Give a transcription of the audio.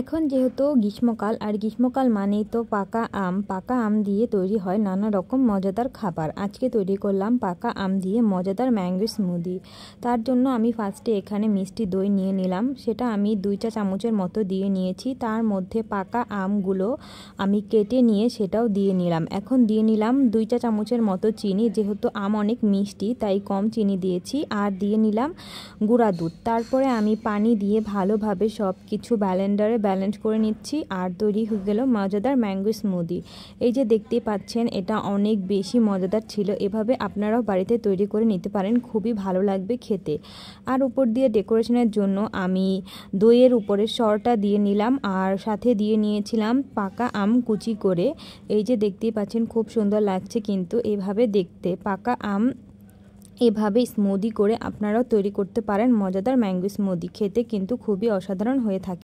এখন যেহেতু গ্রীষ্মকাল, আর গ্রীষ্মকাল মানেই তো পাকা আম দিয়ে তৈরি হয় নানা রকম মজাদার খাবার। আজকে তৈরি করলাম পাকা আম দিয়ে মজাদার ম্যাঙ্গো স্মুদি। তার জন্য আমি ফার্স্টে এখানে মিষ্টি দই নিয়ে নিলাম, সেটা আমি 2 চা চামচের মতো দিয়ে নিয়েছি। তার মধ্যে পাকা আমগুলো আমি কেটে নিয়ে সেটাও দিয়ে নিলাম। এখন দিয়ে নিলাম 2 চা চামচের মতো চিনি, যেহেতু আম অনেক মিষ্টি তাই কম চিনি দিয়েছি। আর দিয়ে নিলাম গুঁড়া দুধ। তারপরে আমি পানি দিয়ে ভালোভাবে সব কিছু ব্যালেন্স করে নিচ্ছি, আর তৈরি হয়ে গেল মজাদার ম্যাঙ্গো স্মুদি। এই যে দেখতে পাচ্ছেন, এটা অনেক বেশি মজাদার ছিল। এভাবে আপনারাও বাড়িতে তৈরি করে নিতে পারেন, খুবই ভালো লাগবে খেতে। আর উপর দিয়ে ডেকোরেশনের জন্য আমি দইয়ের উপরে সরটা দিয়ে নিলাম, আর সাথে দিয়ে নিয়েছিলাম পাকা আম কুচি করে। এই যে দেখতেই পাচ্ছেন, খুব সুন্দর লাগছে কিন্তু এভাবে দেখতে। পাকা আম এভাবে স্মুদি করে আপনারাও তৈরি করতে পারেন মজাদার ম্যাঙ্গো স্মুদি। খেতে কিন্তু খুবই অসাধারণ হয়ে থাকে।